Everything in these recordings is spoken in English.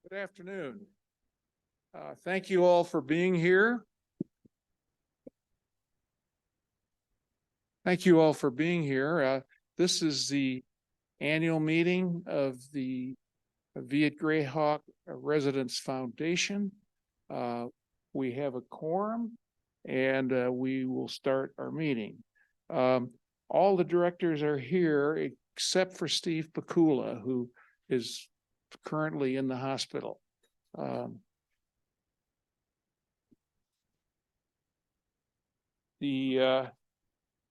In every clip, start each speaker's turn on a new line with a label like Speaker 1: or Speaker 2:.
Speaker 1: Good afternoon. Thank you all for being here. This is the annual meeting of the Viet Greyhawk Residents Foundation. We have a quorum and we will start our meeting. All the directors are here except for Steve Pakula, who is currently in the hospital. The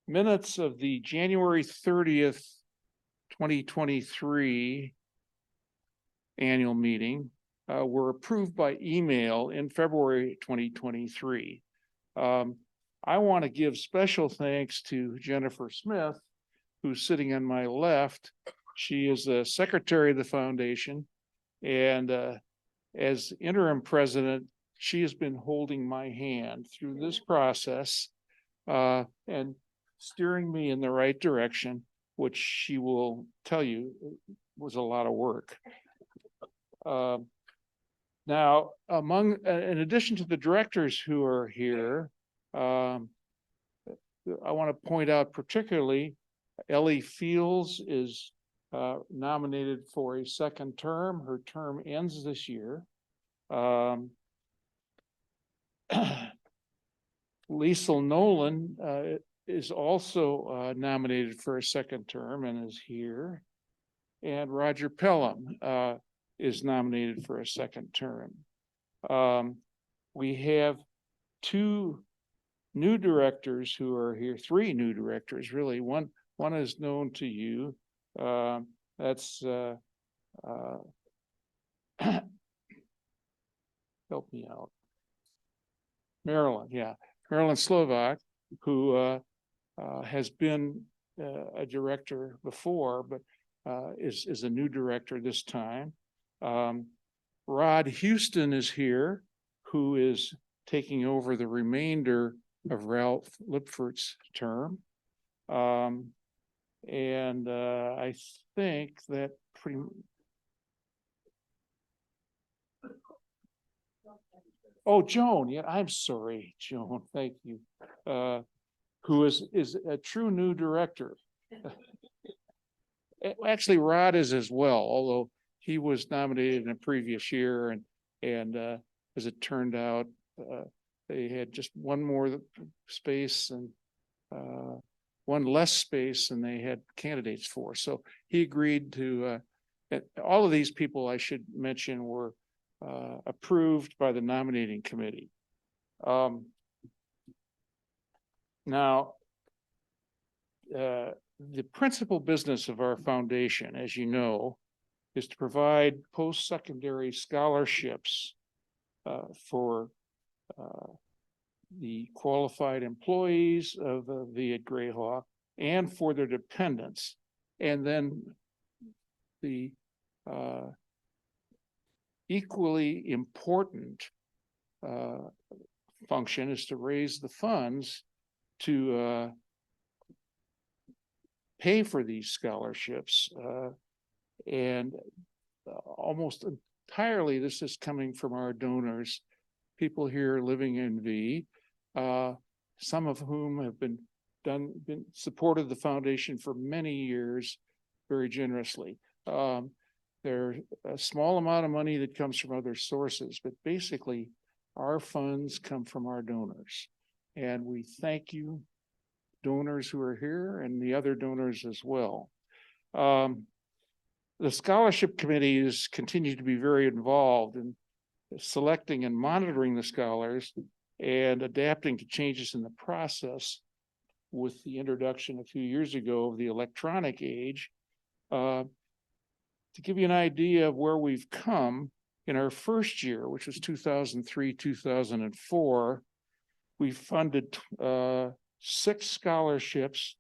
Speaker 1: minutes of the January 30th, 2023 annual meeting were approved by email in February 2023. I want to give special thanks to Jennifer Smith, who's sitting on my left. She is the secretary of the foundation, and as interim president, she has been holding my hand through this process and steering me in the right direction, which she will tell you was a lot of work. Now, in addition to the directors who are here, I want to point out particularly Ellie Fields is nominated for a second term. Her term ends this year. Liesl Nolan is also nominated for a second term and is here. And Roger Pelham is nominated for a second term. We have two new directors who are here, three new directors, really. One is known to you. That's help me out. Marilyn, yeah. Marilyn Slovak, who has been a director before, but is a new director this time. Rod Houston is here, who is taking over the remainder of Ralph Lipfort's term. And I think that pretty. Oh, Joan, yeah, I'm sorry, Joan, thank you. Who is a true new director. Actually, Rod is as well, although he was nominated in a previous year, and as it turned out, they had just one more space and one less space than they had candidates for. So he agreed to, all of these people I should mention were approved by the nominating committee. Now, the principal business of our foundation, as you know, is to provide post-secondary scholarships for the qualified employees of the Viet Greyhawk and for their dependents. And then the equally important function is to raise the funds to pay for these scholarships. And almost entirely this is coming from our donors, people here living in V, some of whom have been supported the foundation for many years very generously. There's a small amount of money that comes from other sources, but basically our funds come from our donors. And we thank you, donors who are here, and the other donors as well. The scholarship committees continue to be very involved in selecting and monitoring the scholars and adapting to changes in the process with the introduction a few years ago of the electronic age. To give you an idea of where we've come, in our first year, which was 2003, 2004, we funded 6 scholarships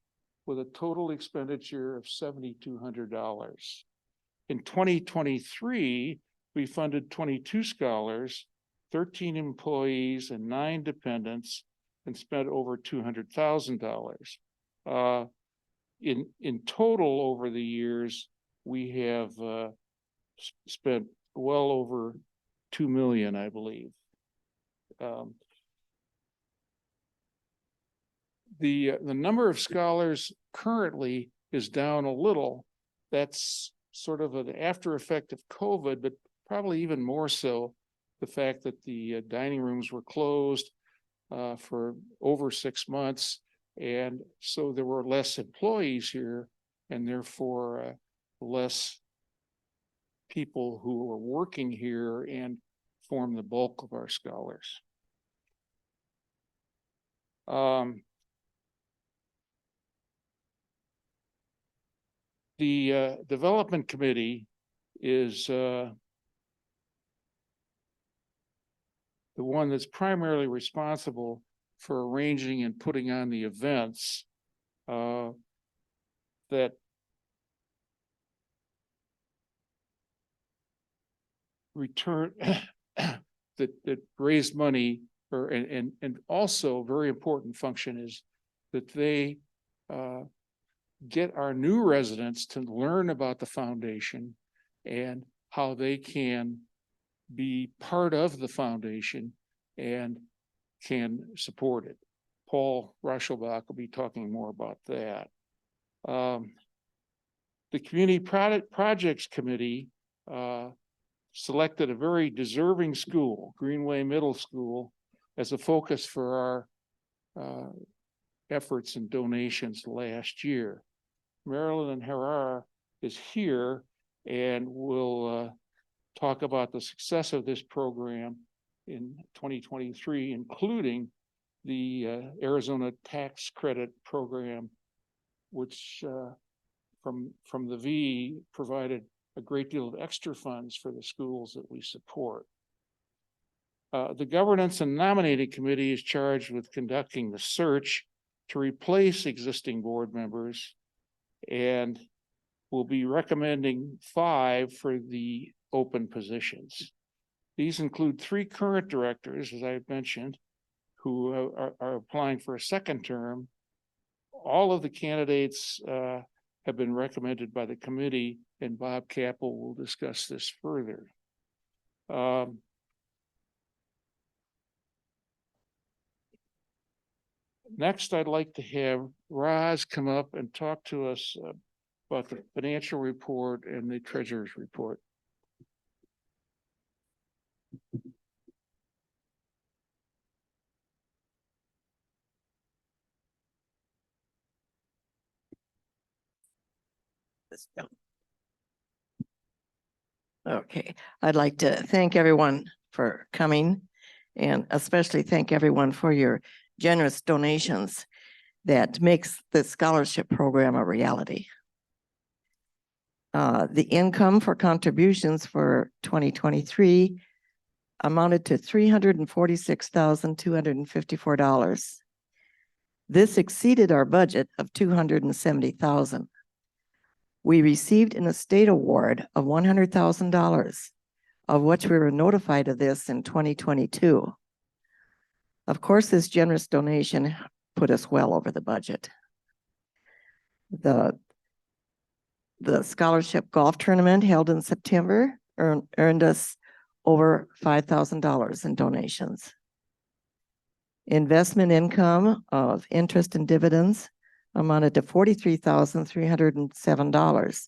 Speaker 1: with a total expenditure of $7,200. In 2023, we funded 22 scholars, 13 employees, and 9 dependents, and spent over $200,000. In total over the years, we have spent well over 2 million, I believe. The number of scholars currently is down a little. That's sort of an after effect of COVID, but probably even more so the fact that the dining rooms were closed for over 6 months. And so there were less employees here, and therefore less people who were working here and form the bulk of our scholars. The development committee is the one that's primarily responsible for arranging and putting on the events that return that raise money, or and also a very important function is that they get our new residents to learn about the foundation and how they can be part of the foundation and can support it. Paul Raschelbach will be talking more about that. The Community Projects Committee selected a very deserving school, Greenway Middle School, as a focus for our efforts and donations last year. Marilyn Herrera is here and will talk about the success of this program in 2023, including the Arizona Tax Credit Program, which from the V provided a great deal of extra funds for the schools that we support. The Governance and Nominating Committee is charged with conducting the search to replace existing board members, and will be recommending 5 for the open positions. These include 3 current directors, as I've mentioned, who are applying for a second term. All of the candidates have been recommended by the committee, and Bob Capel will discuss this further. Next, I'd like to have Roz come up and talk to us about the financial report and the treasurer's report.
Speaker 2: Okay, I'd like to thank everyone for coming, and especially thank everyone for your generous donations that makes the scholarship program a reality. The income for contributions for 2023 amounted to $346,254. This exceeded our budget of $270,000. We received an estate award of $100,000, of which we were notified of this in 2022. Of course, this generous donation put us well over the budget. The scholarship golf tournament held in September earned us over $5,000 in donations. Investment income of interest and dividends amounted to $43,307,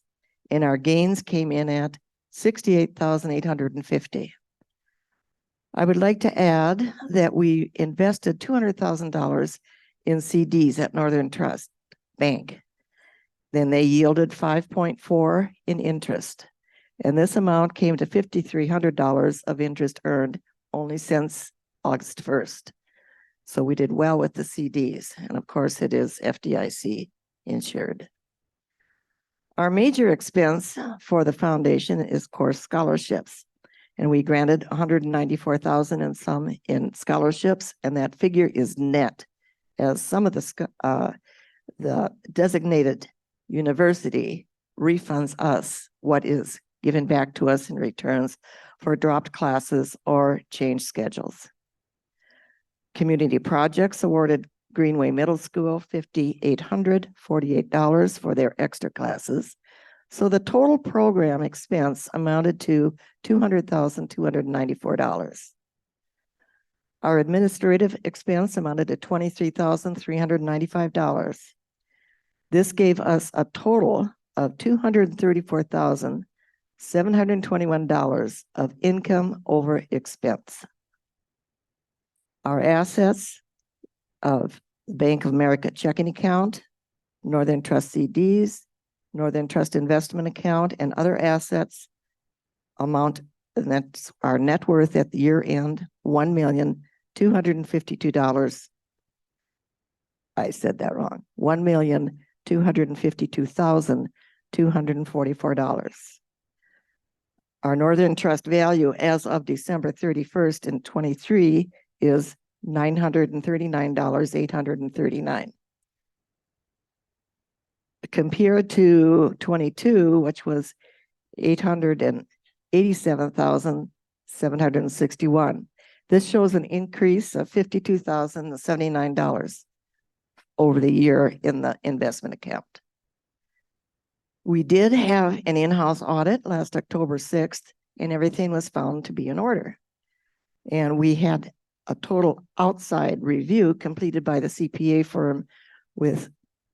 Speaker 2: and our gains came in at $68,850. I would like to add that we invested $200,000 in CDs at Northern Trust Bank. Then they yielded 5.4 in interest, and this amount came to $5,300 of interest earned only since August 1st. So we did well with the CDs, and of course it is FDIC insured. Our major expense for the foundation is, of course, scholarships, and we granted $194,000 and some in scholarships, and that figure is net, as some of the designated university refunds us what is given back to us in returns for dropped classes or changed schedules. Community Projects awarded Greenway Middle School $5,848 for their extra classes. So the total program expense amounted to $200,294. Our administrative expense amounted to $23,395. This gave us a total of $234,721 of income over expense. Our assets of Bank of America checking account, Northern Trust CDs, Northern Trust investment account, and other assets amount, and that's our net worth at the year end, $1,252,000. I said that wrong. $1,252,244. Our Northern Trust value as of December 31st and 23 is $939,839. Compared to 22, which was $887,761. This shows an increase of $52,079 over the year in the investment account. We did have an in-house audit last October 6th, and everything was found to be in order. And we had a total outside review completed by the CPA firm with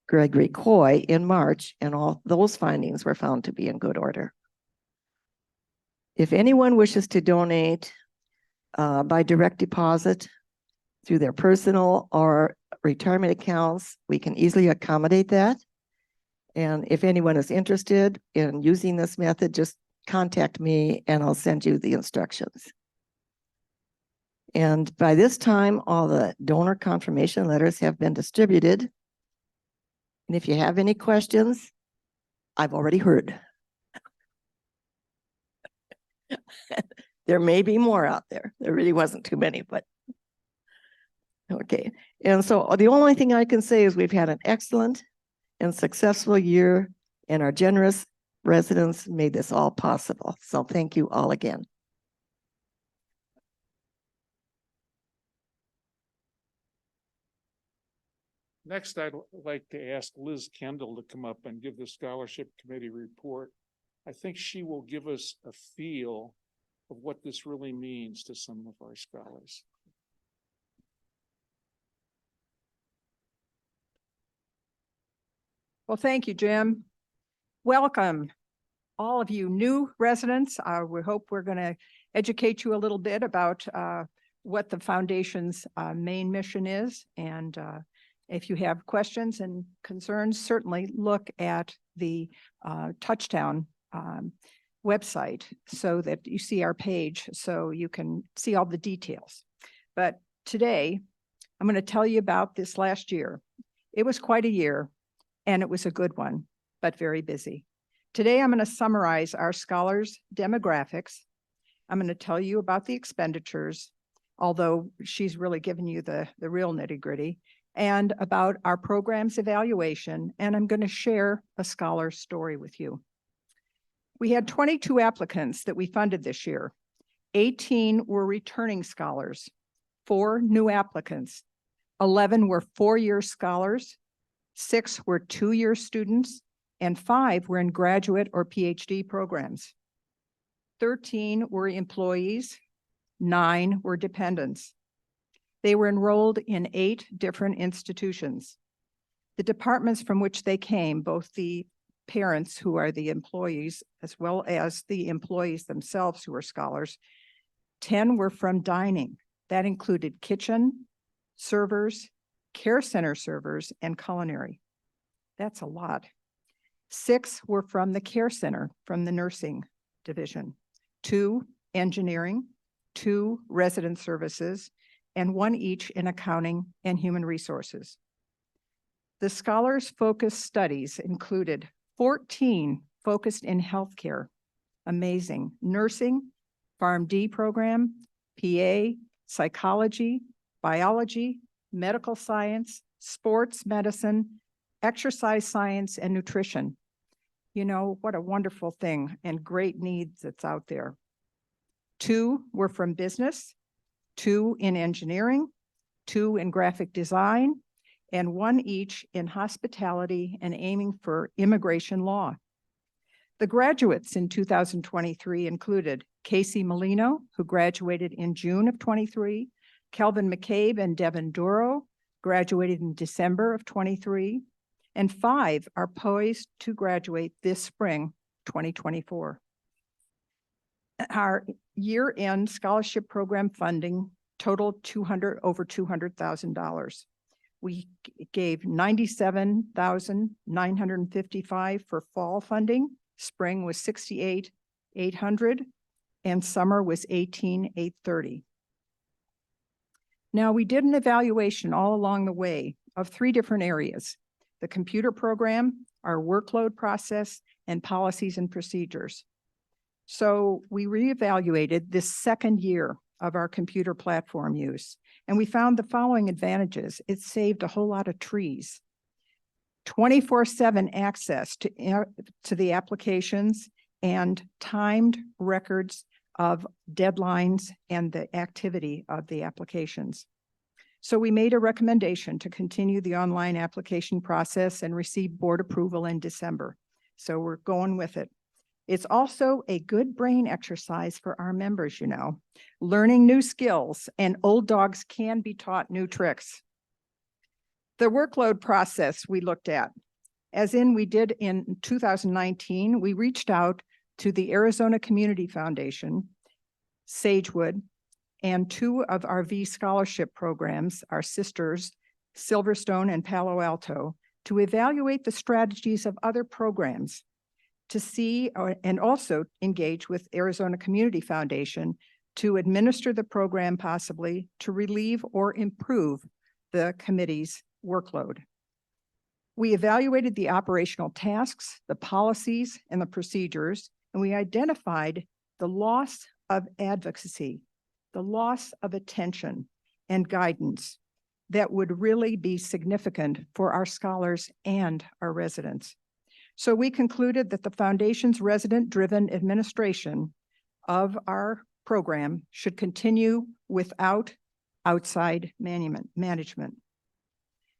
Speaker 2: Gregory Coy in March, and all those findings were found to be in good order. If anyone wishes to donate by direct deposit through their personal or retirement accounts, we can easily accommodate that. And if anyone is interested in using this method, just contact me and I'll send you the instructions. And by this time, all the donor confirmation letters have been distributed. And if you have any questions, I've already heard. There may be more out there. There really wasn't too many, but okay. And so the only thing I can say is we've had an excellent and successful year, and our generous residents made this all possible. So thank you all again.
Speaker 1: Next, I'd like to ask Liz Kendall to come up and give the scholarship committee report. I think she will give us a feel of what this really means to some of our scholars.
Speaker 3: Well, thank you, Jim. Welcome, all of you new residents. We hope we're going to educate you a little bit about what the foundation's main mission is. And if you have questions and concerns, certainly look at the Touchdown website so that you see our page so you can see all the details. But today, I'm going to tell you about this last year. It was quite a year, and it was a good one, but very busy. Today, I'm going to summarize our scholars' demographics. I'm going to tell you about the expenditures, although she's really given you the real nitty-gritty, and about our program's evaluation, and I'm going to share a scholar story with you. We had 22 applicants that we funded this year. 18 were returning scholars, 4 new applicants, 11 were 4-year scholars, 6 were 2-year students, and 5 were in graduate or PhD programs. 13 were employees, 9 were dependents. They were enrolled in 8 different institutions. The departments from which they came, both the parents who are the employees, as well as the employees themselves who are scholars, 10 were from dining. That included kitchen, servers, care center servers, and culinary. That's a lot. 6 were from the care center, from the nursing division, 2 engineering, 2 resident services, and 1 each in accounting and human resources. The scholars' focused studies included 14 focused in healthcare, amazing, nursing, PharmD program, PA, psychology, biology, medical science, sports medicine, exercise science, and nutrition. You know, what a wonderful thing and great needs that's out there. 2 were from business, 2 in engineering, 2 in graphic design, and 1 each in hospitality and aiming for immigration law. The graduates in 2023 included Casey Molino, who graduated in June of 23, Kelvin McCabe and Devin Duro graduated in December of 23, and 5 are poised to graduate this spring, 2024. Our year-end scholarship program funding totaled over $200,000. We gave $97,955 for fall funding. Spring was $68,800, and summer was $18,830. Now, we did an evaluation all along the way of 3 different areas: the computer program, our workload process, and policies and procedures. So we reevaluated this second year of our computer platform use, and we found the following advantages. It saved a whole lot of trees. 24/7 access to the applications and timed records of deadlines and the activity of the applications. So we made a recommendation to continue the online application process and receive board approval in December. So we're going with it. It's also a good brain exercise for our members, you know, learning new skills, and old dogs can be taught new tricks. The workload process we looked at, as in we did in 2019, we reached out to the Arizona Community Foundation, Sagewood, and 2 of our V scholarship programs, our sisters, Silverstone and Palo Alto, to evaluate the strategies of other programs to see, and also engage with Arizona Community Foundation to administer the program, possibly to relieve or improve the committee's workload. We evaluated the operational tasks, the policies, and the procedures, and we identified the loss of advocacy, the loss of attention and guidance that would really be significant for our scholars and our residents. So we concluded that the foundation's resident-driven administration of our program should continue without outside management.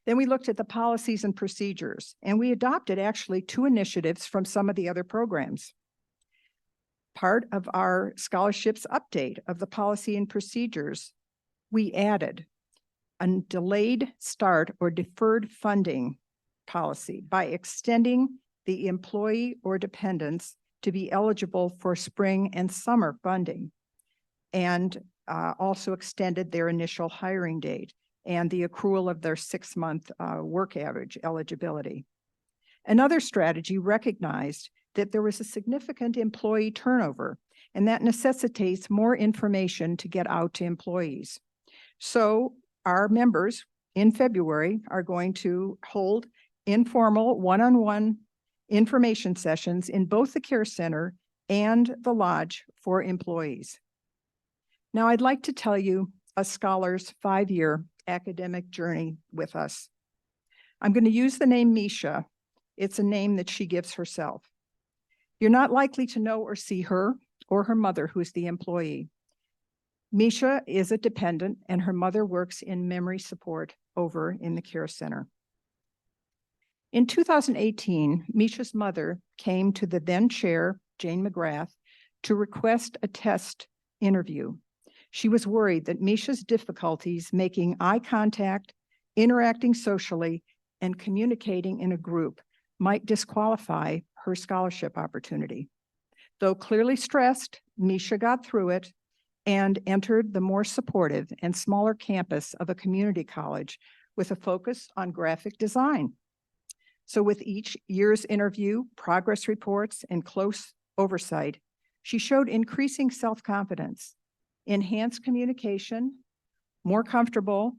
Speaker 3: Then we looked at the policies and procedures, and we adopted actually 2 initiatives from some of the other programs. Part of our scholarships update of the policy and procedures, we added a delayed start or deferred funding policy by extending the employee or dependents to be eligible for spring and summer funding, and also extended their initial hiring date and the accrual of their 6-month work average eligibility. Another strategy recognized that there was a significant employee turnover, and that necessitates more information to get out to employees. So our members in February are going to hold informal one-on-one information sessions in both the Care Center and the Lodge for employees. Now, I'd like to tell you a scholar's 5-year academic journey with us. I'm going to use the name Misha. It's a name that she gives herself. You're not likely to know or see her or her mother, who's the employee. Misha is a dependent, and her mother works in memory support over in the Care Center. In 2018, Misha's mother came to the then chair, Jane McGrath, to request a test interview. She was worried that Misha's difficulties making eye contact, interacting socially, and communicating in a group might disqualify her scholarship opportunity. Though clearly stressed, Misha got through it and entered the more supportive and smaller campus of a community college with a focus on graphic design. So with each year's interview, progress reports, and close oversight, she showed increasing self-confidence, enhanced communication, more comfortable,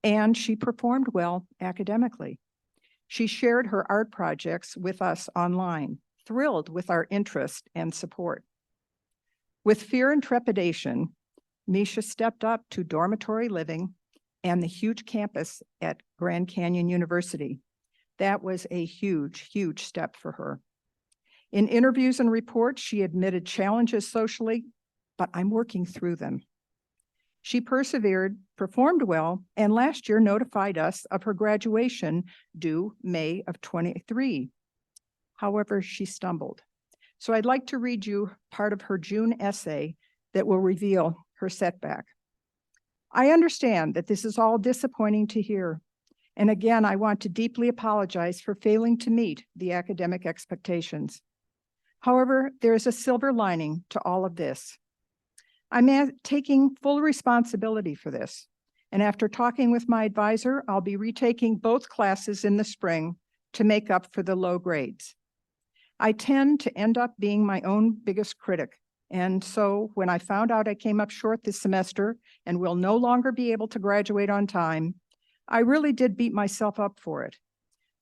Speaker 3: and she performed well academically. She shared her art projects with us online, thrilled with our interest and support. With fear and trepidation, Misha stepped up to dormitory living and the huge campus at Grand Canyon University. That was a huge, huge step for her. In interviews and reports, she admitted challenges socially, but I'm working through them. She persevered, performed well, and last year notified us of her graduation due May of 23. However, she stumbled. So I'd like to read you part of her June essay that will reveal her setback. I understand that this is all disappointing to hear. And again, I want to deeply apologize for failing to meet the academic expectations. However, there is a silver lining to all of this. I'm taking full responsibility for this. And after talking with my advisor, I'll be retaking both classes in the spring to make up for the low grades. I tend to end up being my own biggest critic. And so when I found out I came up short this semester and will no longer be able to graduate on time, I really did beat myself up for it.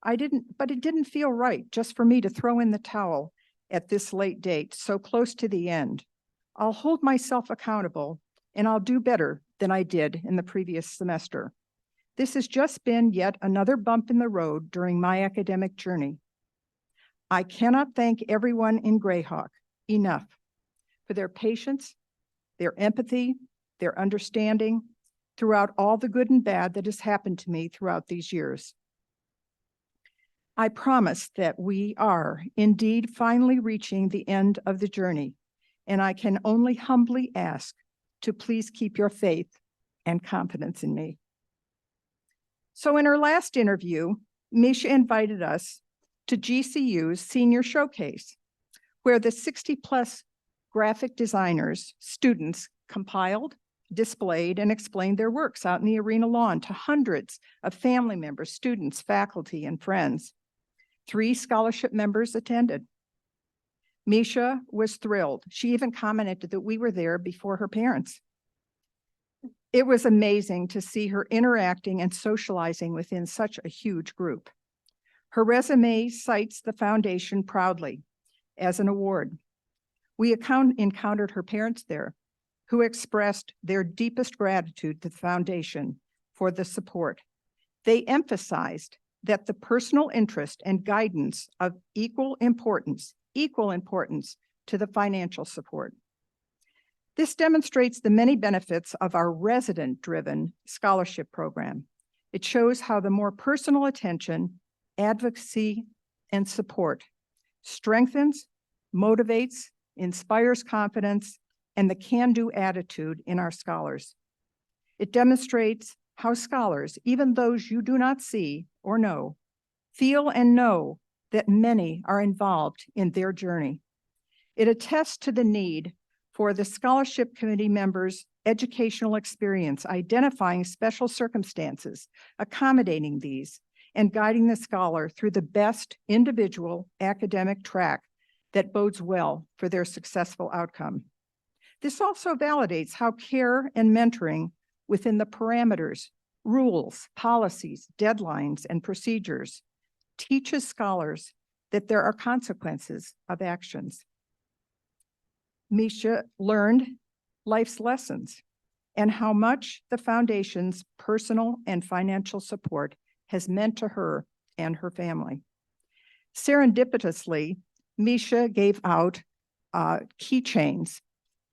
Speaker 3: But it didn't feel right just for me to throw in the towel at this late date, so close to the end. I'll hold myself accountable and I'll do better than I did in the previous semester. This has just been yet another bump in the road during my academic journey. I cannot thank everyone in Grayhawk enough for their patience, their empathy, their understanding throughout all the good and bad that has happened to me throughout these years. I promise that we are indeed finally reaching the end of the journey, and I can only humbly ask to please keep your faith and confidence in me. So in her last interview, Misha invited us to GCU's Senior Showcase, where the 60+ graphic designers, students compiled, displayed, and explained their works out in the arena lawn to hundreds of family members, students, faculty, and friends. 3 scholarship members attended. Misha was thrilled. She even commented that we were there before her parents. It was amazing to see her interacting and socializing within such a huge group. Her resume cites the foundation proudly as an award. We encountered her parents there, who expressed their deepest gratitude to the foundation for the support. They emphasized that the personal interest and guidance of equal importance to the financial support. This demonstrates the many benefits of our resident-driven scholarship program. It shows how the more personal attention, advocacy, and support strengthens, motivates, inspires confidence, and the can-do attitude in our scholars. It demonstrates how scholars, even those you do not see or know, feel and know that many are involved in their journey. It attests to the need for the scholarship committee members' educational experience, identifying special circumstances, accommodating these, and guiding the scholar through the best individual academic track that bodes well for their successful outcome. This also validates how care and mentoring within the parameters, rules, policies, deadlines, and procedures teaches scholars that there are consequences of actions. Misha learned life's lessons and how much the foundation's personal and financial support has meant to her and her family. Serendipitously, Misha gave out keychains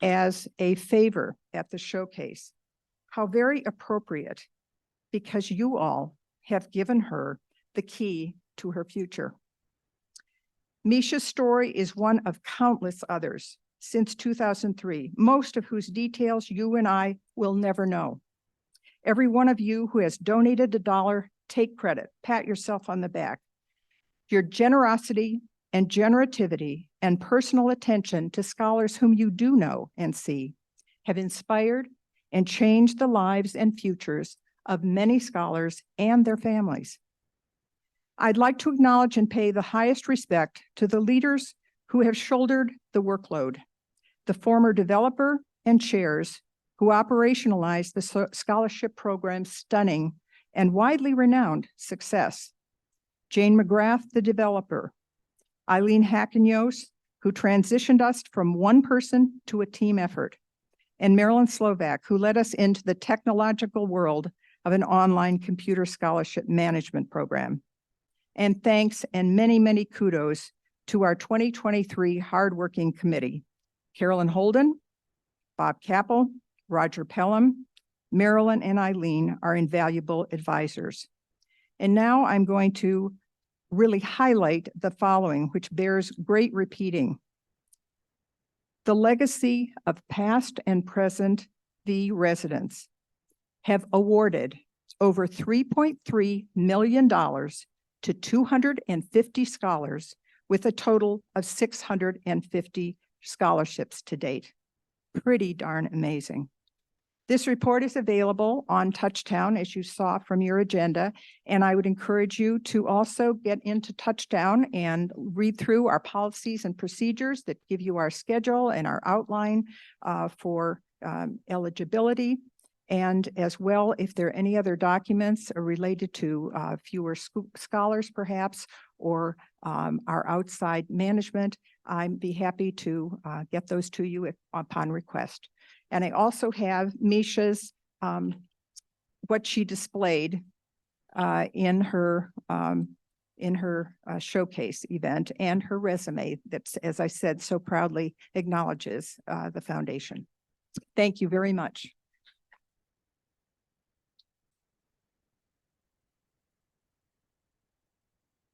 Speaker 3: as a favor at the showcase. How very appropriate, because you all have given her the key to her future. Misha's story is one of countless others since 2003, most of whose details you and I will never know. Every one of you who has donated $1, take credit, pat yourself on the back. Your generosity and generativity and personal attention to scholars whom you do know and see have inspired and changed the lives and futures of many scholars and their families. I'd like to acknowledge and pay the highest respect to the leaders who have shouldered the workload, the former developer and chairs who operationalized the scholarship program's stunning and widely renowned success. Jane McGrath, the developer, Eileen Hackenios, who transitioned us from one person to a team effort, and Marilyn Slovak, who led us into the technological world of an online computer scholarship management program. And thanks and many, many kudos to our 2023 hardworking committee, Carolyn Holden, Bob Capel, Roger Pelham, Marilyn and Eileen are invaluable advisors. And now I'm going to really highlight the following, which bears great repeating. The legacy of past and present V residents have awarded over $3.3 million to 250 scholars with a total of 650 scholarships to date. Pretty darn amazing. This report is available on Touchtown, as you saw from your agenda, and I would encourage you to also get into Touchtown and read through our policies and procedures that give you our schedule and our outline for eligibility. And as well, if there are any other documents related to fewer scholars perhaps, or our outside management, I'd be happy to get those to you upon request. And I also have Misha's, what she displayed in her showcase event, and her resume that's, as I said, so proudly acknowledges the foundation. Thank you very much.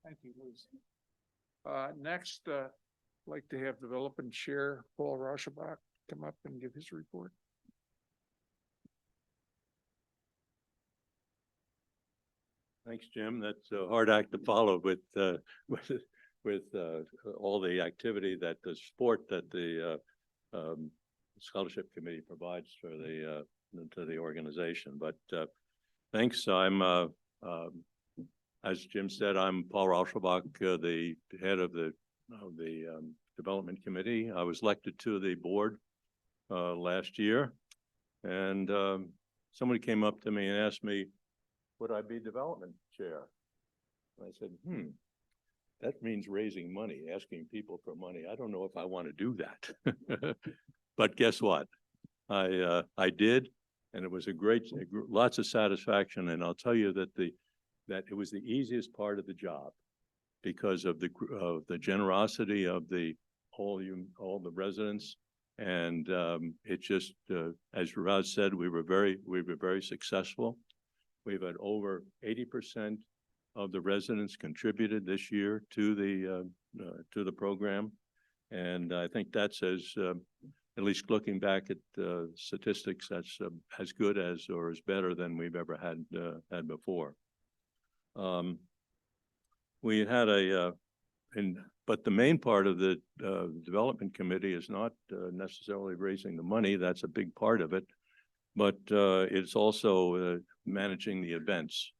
Speaker 1: Thank you, Liz. Next, I'd like to have Development Chair Paul Rauschenbach come up and give his report.
Speaker 4: Thanks, Jim. That's a hard act to follow with all the activity that the support that the scholarship committee provides for to the organization. But thanks. I'm as Jim said, I'm Paul Rauschenbach, the head of the development committee. I was elected to the board last year, and somebody came up to me and asked me, would I be development chair? And I said, that means raising money, asking people for money. I don't know if I want to do that. But guess what? I did, and it was lots of satisfaction. And I'll tell you that that it was the easiest part of the job because of the generosity of all the residents. And it just, as Raz said, we were very successful. We've had over 80% of the residents contributed this year to the program. And I think that says, at least looking back at statistics, that's as good as or is better than we've ever had before. We had but the main part of the development committee is not necessarily raising the money. That's a big part of it, but it's also managing the events.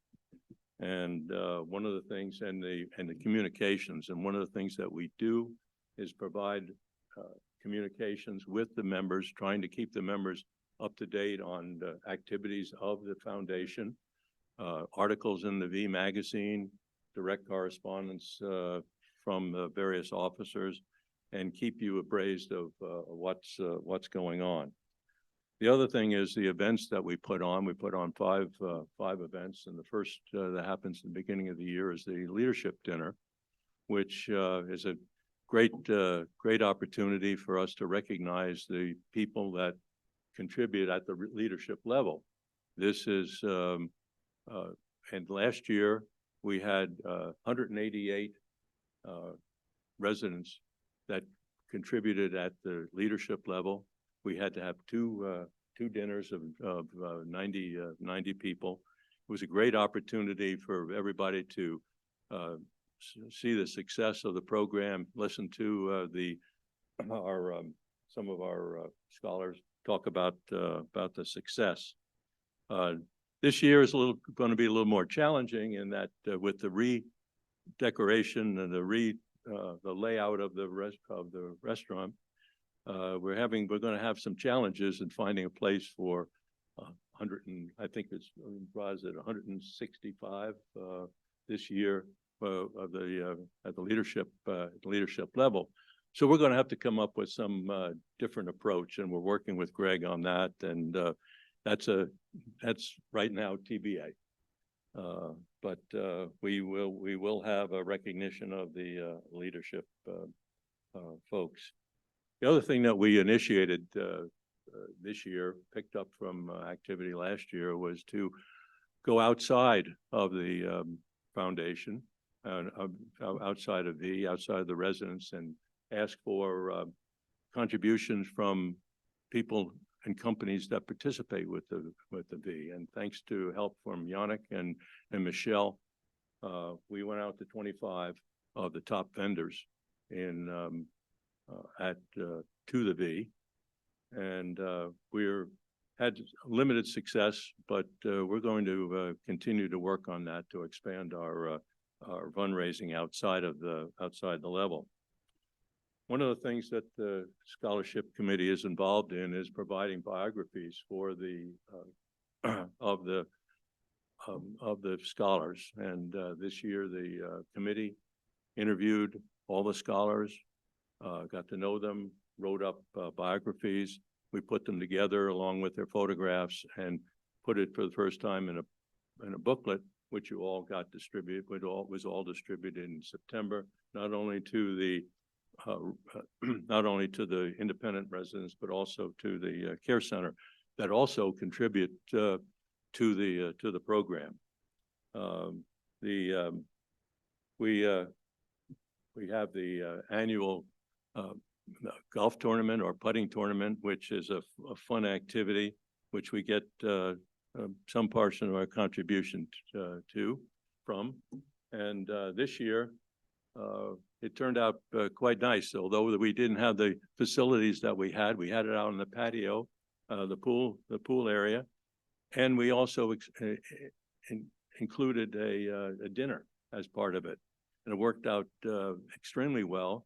Speaker 4: And one of the things, and the communications, and one of the things that we do is provide communications with the members, trying to keep the members up to date on the activities of the foundation, articles in the V magazine, direct correspondence from the various officers, and keep you appraised of what's going on. The other thing is the events that we put on. We put on five events, and the first that happens in the beginning of the year is the leadership dinner, which is a great opportunity for us to recognize the people that contribute at the leadership level. This is, and last year we had 188 residents that contributed at the leadership level. We had to have two dinners of 90 people. It was a great opportunity for everybody to see the success of the program, listen to some of our scholars talk about the success. This year is going to be a little more challenging in that with the redecoration and the layout of the restaurant, we're going to have some challenges in finding a place for 100 and I think it's at 165 this year at the leadership level. So we're going to have to come up with some different approach, and we're working with Greg on that. And that's right now TBA. But we will have a recognition of the leadership folks. The other thing that we initiated this year, picked up from activity last year, was to go outside of the foundation, outside of the residents, and ask for contributions from people and companies that participate with the V. And thanks to help from Yannick and Michelle, we went out to 25 of the top vendors in to the V. And had limited success, but we're going to continue to work on that to expand our fundraising outside the level. One of the things that the scholarship committee is involved in is providing biographies for the of the scholars. And this year, the committee interviewed all the scholars, got to know them, wrote up biographies. We put them together along with their photographs and put it for the first time in a booklet, which you all got distributed. Was all distributed in September, not only to the independent residents, but also to the care center that also contribute to the program. We have the annual golf tournament or putting tournament, which is a fun activity, which we get some portion of our contribution from. And this year, it turned out quite nice. Although we didn't have the facilities that we had it out in the patio, the pool area, and we also included a dinner as part of it, and it worked out extremely well.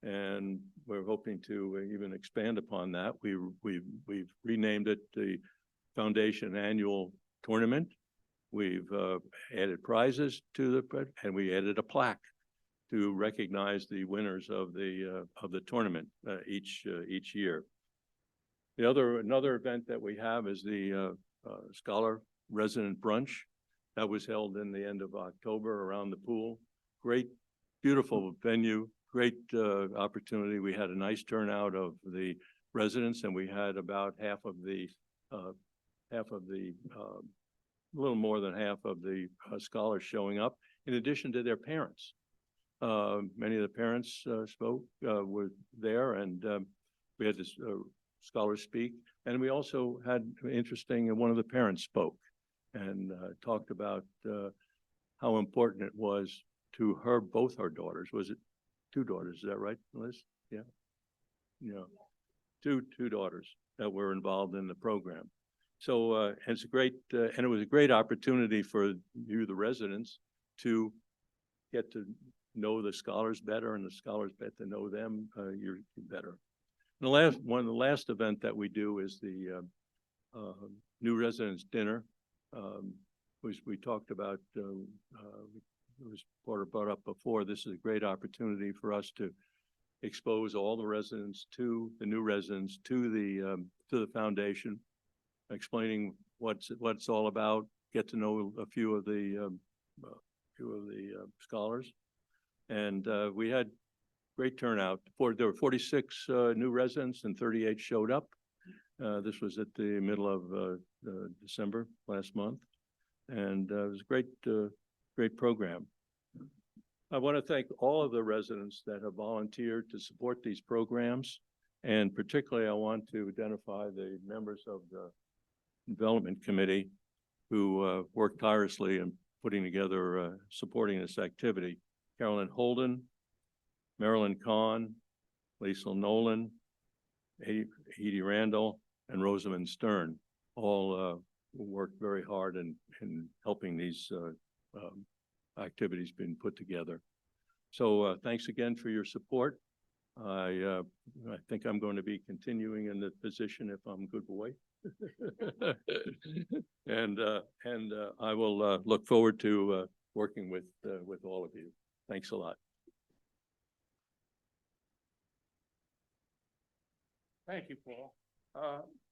Speaker 4: And we're hoping to even expand upon that. We've renamed it the Foundation Annual Tournament. We've added prizes to and we added a plaque to recognize the winners of the tournament each year. Another event that we have is the Scholar Resident Brunch that was held in the end of October around the pool. Great, beautiful venue. Great opportunity. We had a nice turnout of the residents, and we had about a little more than half of the scholars showing up, in addition to their parents. Many of the parents were there, and we had this scholars speak. And we also had interesting, one of the parents spoke and talked about how important it was to both her daughters. Was it 2 daughters? Is that right, Liz? Yeah. Yeah. Two daughters that were involved in the program. So it's a great, and it was a great opportunity for you, the residents, to get to know the scholars better, and the scholars get to know them better. And the last event that we do is the new residents dinner, which we talked about. It was brought up before. This is a great opportunity for us to expose all the residents the new residents to the foundation, explaining what it's all about. Get to know a few of the scholars, and we had great turnout. There were 46 new residents and 38 showed up. This was at the middle of December last month, and it was a great program. I want to thank all of the residents that have volunteered to support these programs, and particularly I want to identify the members of the Development Committee who worked tirelessly in putting together, supporting this activity. Carolyn Holden, Marilyn Kahn, Liesl Nolan, Edie Randall, and Rosamond Stern all worked very hard in helping these activities being put together. So thanks again for your support. I think I'm going to be continuing in the position if I'm a good boy. and I will look forward to working with all of you. Thanks a lot.
Speaker 1: Thank you, Paul.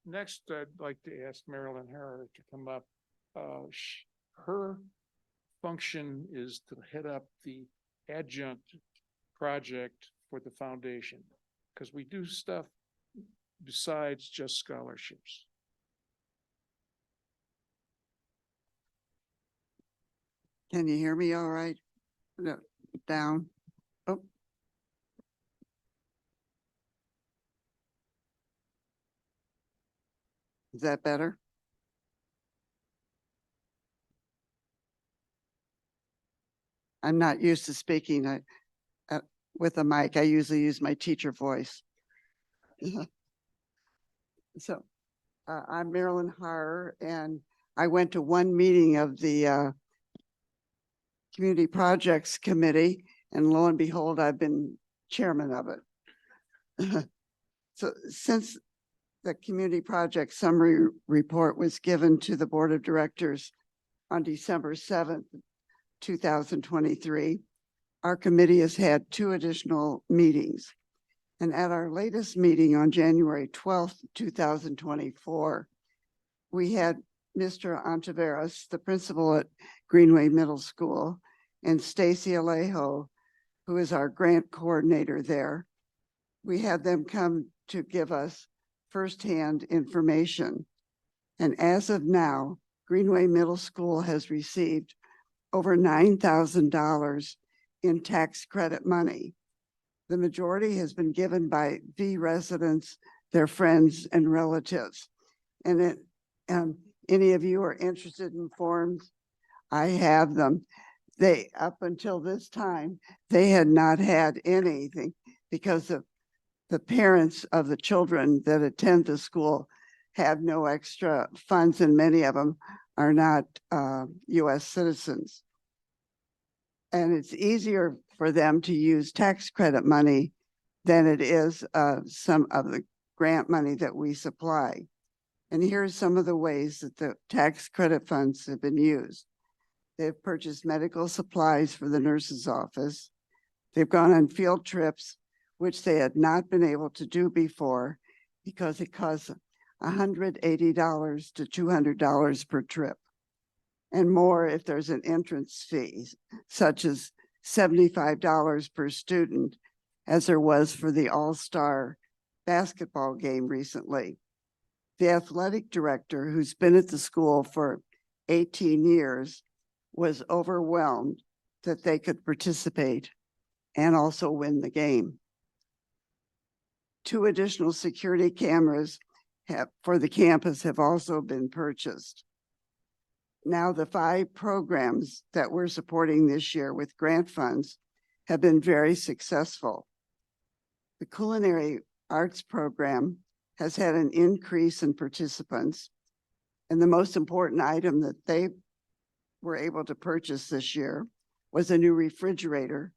Speaker 1: Next, I'd like to ask Marilyn Harrer to come up. Her function is to head up the adjunct project for the foundation, because we do stuff besides just scholarships.
Speaker 5: Can you hear me all right? No, down. Oh. Is that better? I'm not used to speaking with a mic. I usually use my teacher voice. So I'm Marilyn Harr, and I went to one meeting of the Community Projects Committee, and lo and behold, I've been chairman of it. So since the Community Project Summary Report was given to the Board of Directors on December 7th, 2023, our committee has had 2 additional meetings. And at our latest meeting on January 12th, 2024, we had Mr. Ontiveros, the principal at Greenway Middle School, and Stacy Alejo, who is our grant coordinator there. We had them come to give us firsthand information. And as of now, Greenway Middle School has received over $9,000 in tax credit money. The majority has been given by V residents, their friends and relatives. And any of you are interested in forms, I have them. Up until this time, they had not had anything because of the parents of the children that attend the school have no extra funds, and many of them are not US citizens. And it's easier for them to use tax credit money than it is some of the grant money that we supply. And here's some of the ways that the tax credit funds have been used. They've purchased medical supplies for the nurse's office. They've gone on field trips, which they had not been able to do before because it costs $180 to $200 per trip, and more if there's an entrance fee, such as $75 per student, as there was for the All-Star basketball game recently. The athletic director, who's been at the school for 18 years, was overwhelmed that they could participate and also win the game. 2 additional security cameras for the campus have also been purchased. Now the 5 programs that we're supporting this year with grant funds have been very successful. The culinary arts program has had an increase in participants, and the most important item that they were able to purchase this year was a new refrigerator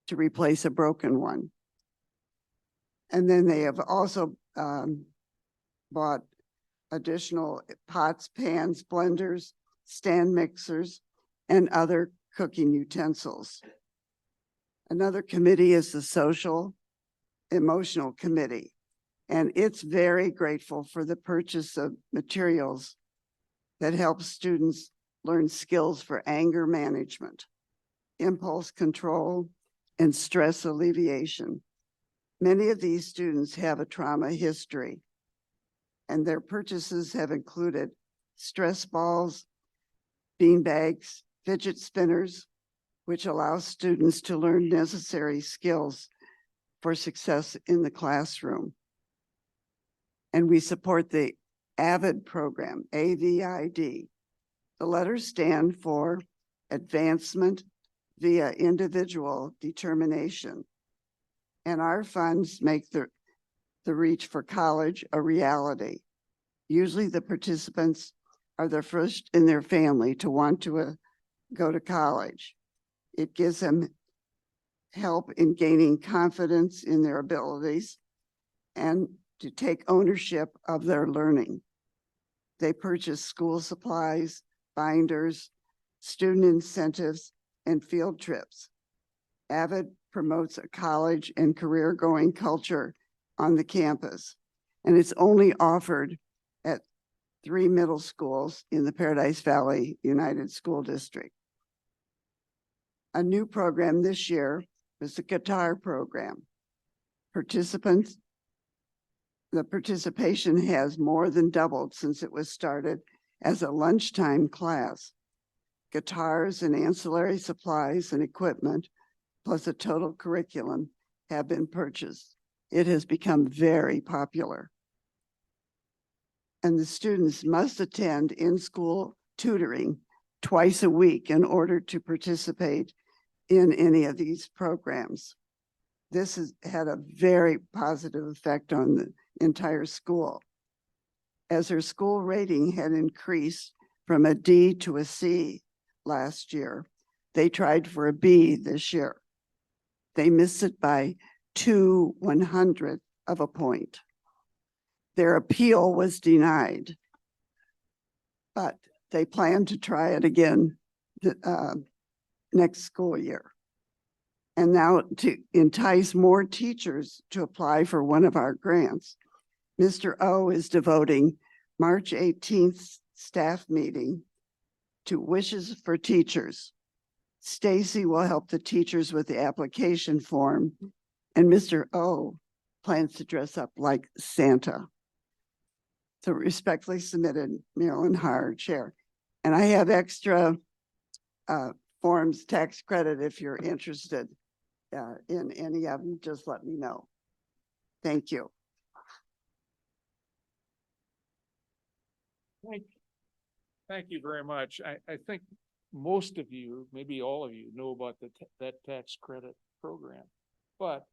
Speaker 5: to replace a broken one. And then they have also bought additional pots, pans, blenders, stand mixers, and other cooking utensils. Another committee is the Social Emotional Committee, and it's very grateful for the purchase of materials that help students learn skills for anger management, impulse control, and stress alleviation. Many of these students have a trauma history, and their purchases have included stress balls, bean bags, fidget spinners, which allows students to learn necessary skills for success in the classroom. And we support the AVID program, AVID. The letters stand for Advancement via Individual Determination. And our funds make the reach for college a reality. Usually the participants are the first in their family to want to go to college. It gives them help in gaining confidence in their abilities and to take ownership of their learning. They purchase school supplies, binders, student incentives, and field trips. AVID promotes a college and career-going culture on the campus, and it's only offered at 3 middle schools in the Paradise Valley United School District. A new program this year is the guitar program. The participation has more than doubled since it was started as a lunchtime class. Guitars and ancillary supplies and equipment, plus a total curriculum, have been purchased. It has become very popular. and the students must attend in-school tutoring twice a week in order to participate in any of these programs. This has had a very positive effect on the entire school. As her school rating had increased from a D to a C last year, they tried for a B this year. They missed it by 2/100 of a point. Their appeal was denied, but they plan to try it again next school year. And now to entice more teachers to apply for one of our grants, Mr. O is devoting March 18th staff meeting to Wishes for Teachers. Stacy will help the teachers with the application form, and Mr. O plans to dress up like Santa. So respectfully submitted, Marilyn Haar, Chair. And I have extra forms, tax credit, if you're interested in any of them, just let me know. Thank you.
Speaker 1: Thank you very much. I think most of you, maybe all of you, know about that tax credit program. But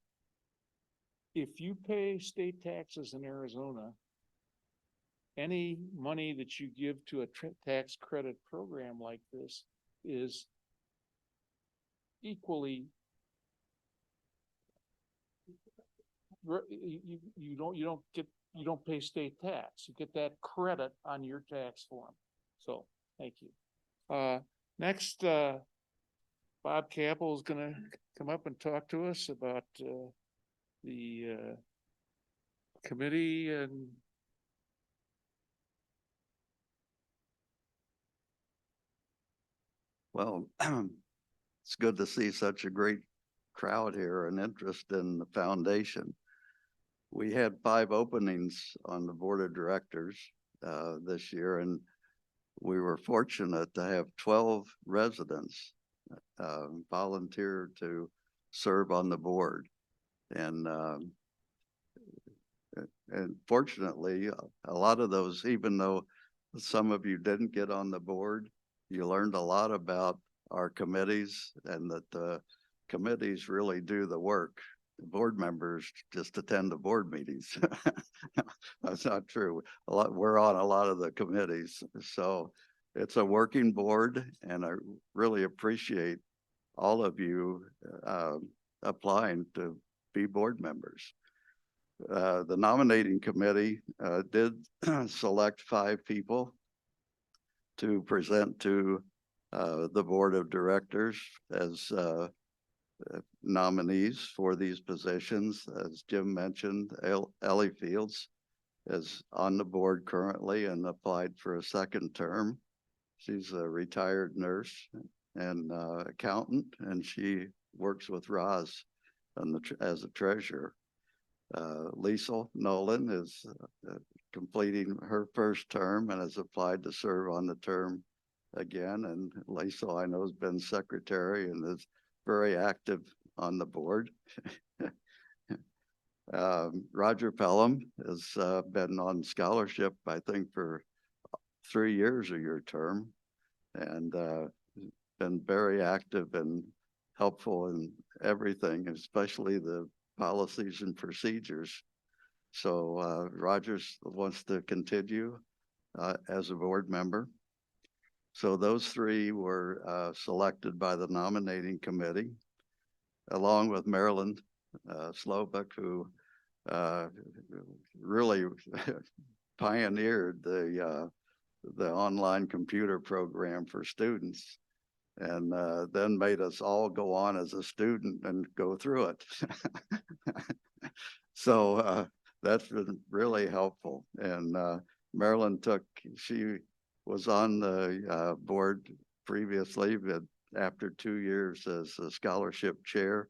Speaker 1: if you pay state taxes in Arizona, any money that you give to a tax credit program like this is equally you don't pay state tax. You get that credit on your tax form. So thank you. Next, Bob Capel is gonna come up and talk to us about the committee and
Speaker 6: Well, it's good to see such a great crowd here and interest in the foundation. We had 5 openings on the board of directors this year, and we were fortunate to have 12 residents volunteer to serve on the board. And fortunately, a lot of those, even though some of you didn't get on the board, you learned a lot about our committees, and that the committees really do the work. The board members just attend the board meetings. That's not true. We're on a lot of the committees. So it's a working board, and I really appreciate all of you applying to be board members. The nominating committee did select 5 people to present to the board of directors as nominees for these positions. As Jim mentioned, Ellie Fields is on the board currently and applied for a 2nd term. She's a retired nurse and accountant, and she works with Roz as a treasurer. Liesl Nolan is completing her 1st term and has applied to serve on the term again. And Liesl, I know, has been secretary and is very active on the board. Roger Pelham has been on scholarship, I think, for 3 years of your term, and been very active and helpful in everything, especially the policies and procedures. So Rogers wants to continue as a board member. So those 3 were selected by the nominating committee, along with Marilyn Slovak, who really pioneered the online computer program for students, and then made us all go on as a student and go through it. So that's been really helpful. And Marilyn she was on the board previously, but after 2 years as a scholarship chair.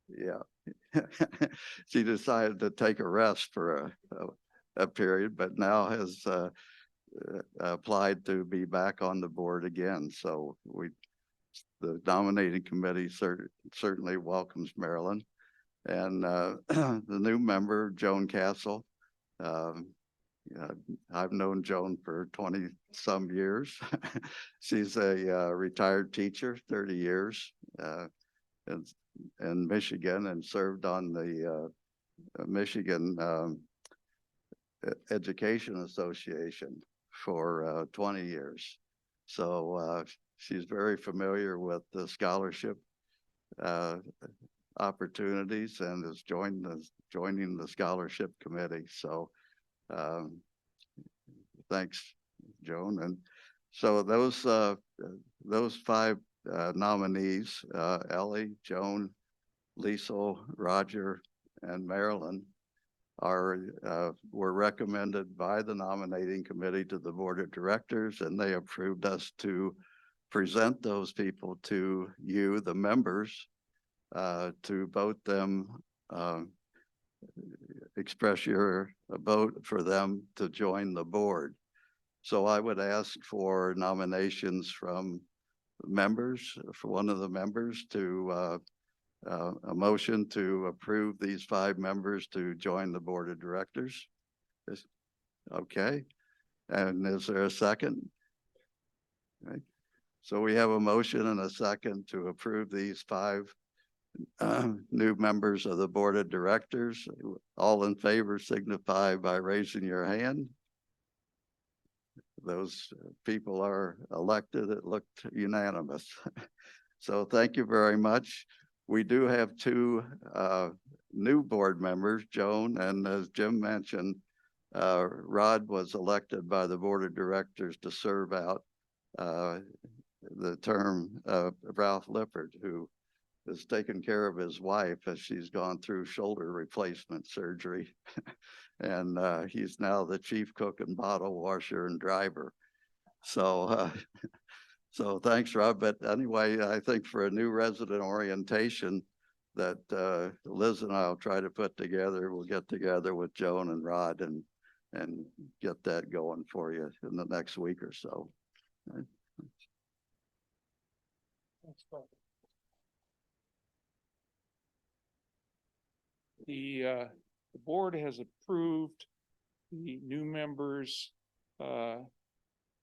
Speaker 6: Yeah. She decided to take a rest for a period, but now has applied to be back on the board again. So the nominating committee certainly welcomes Marilyn. And the new member, Joan Castle. Yeah, I've known Joan for 20-some years. She's a retired teacher, 30 years in, in Michigan, and served on the Michigan Education Association for 20 years. So she's very familiar with the scholarship opportunities and is joining the scholarship committee. So thanks, Joan. And so those five nominees, Ellie, Joan, Liesel, Roger, and Marilyn, were recommended by the nominating committee to the board of directors, and they approved us to present those people to you, the members, to vote them, express your vote for them to join the board. So I would ask for nominations from members, for one of the members to a motion to approve these five members to join the board of directors. Okay. And is there a second? Right. So we have a motion and a second to approve these five new members of the board of directors. All in favor signify by raising your hand. Those people are elected. It looked unanimous. So thank you very much. We do have two new board members, Joan, and as Jim mentioned, Rod was elected by the board of directors to serve out the term of Ralph Lippert, who has taken care of his wife as she's gone through shoulder replacement surgery. And he's now the chief cook and bottle washer and driver. So so thanks, Rob. But anyway, I think for a new resident orientation that Liz and I'll try to put together, we'll get together with Joan and Rod and get that going for you in the next week or so. Right.
Speaker 1: The board has approved the new members to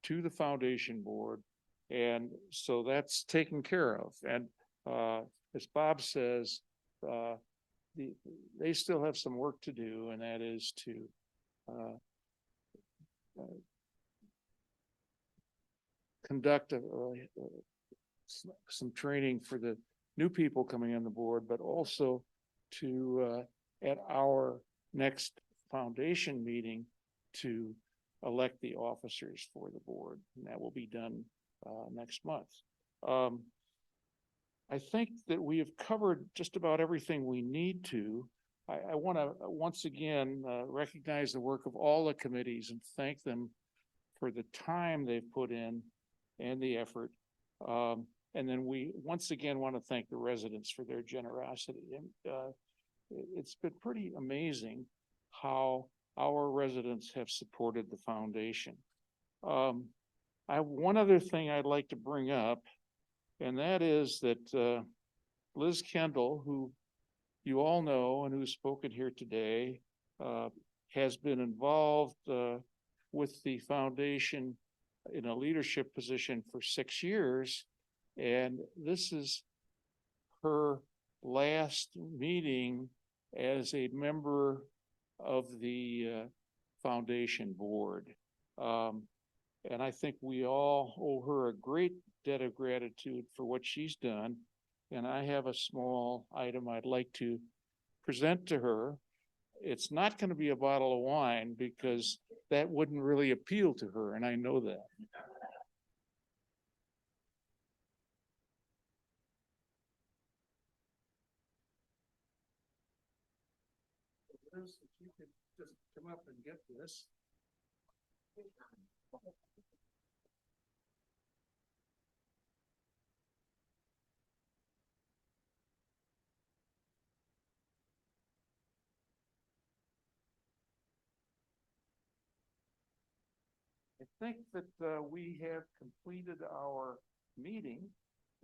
Speaker 1: the foundation board. And so that's taken care of. And as Bob says, they still have some work to do, and that is to conduct some training for the new people coming on the board, but also to at our next foundation meeting to elect the officers for the board, and that will be done next month. I think that we have covered just about everything we need to. I want to once again recognize the work of all the committees and thank them for the time they've put in and the effort. And then we once again want to thank the residents for their generosity. And it's been pretty amazing how our residents have supported the foundation. I have one other thing I'd like to bring up, and that is that Liz Kendall, who you all know and who's spoken here today, has been involved with the foundation in a leadership position for 6 years. And this is her last meeting as a member of the foundation board. And I think we all owe her a great debt of gratitude for what she's done. And I have a small item I'd like to present to her. It's not going to be a bottle of wine because that wouldn't really appeal to her, and I know that. Liz, if you could just come up and get this. I think that we have completed our meeting.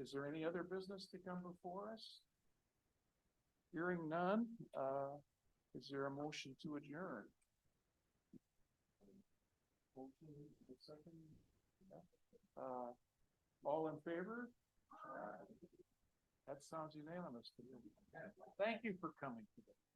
Speaker 1: Is there any other business to come before us? Hearing none, is there a motion to adjourn? Motion, a second? All in favor? That sounds unanimous to me. Thank you for coming today.